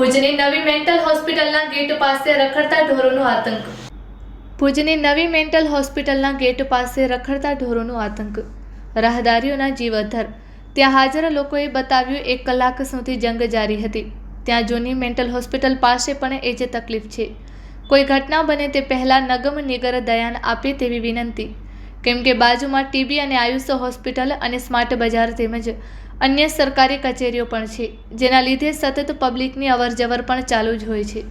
ભુજની નવી મેન્ટલ હોસ્પિટલના ગેટ પાસે રખડતા ઢોરોનો આતંક. ભુજની નવી મેન્ટલ હોસ્પિટલના ગેટ પાસે રખડતા ઢોરોનો આતંક. રાહદારીઓના જીવ અદ્ધર. ત્યાં હાજર લોકોએ બતાવ્યું 1 કલાક સુધી જંગ જારી હતી. ત્યાં જૂની મેન્ટલ હોસ્પિટલ પાસે પણ એ જ તકલીફ છે. કોઈ ઘટના બને તે પહેલાં નગમ નિગર ધ્યાન આપે તેવી વિનંતી. કેમ કે બાજુમાં ટીબી અને આયુષ હોસ્પિટલ અને સ્માર્ટ બજાર તેમજ અન્ય સરકારી કચેરીઓ પણ છે, જેના લીધે સતત પબ્લિકની અવરજવર પણ ચાલુ જ હોય છે.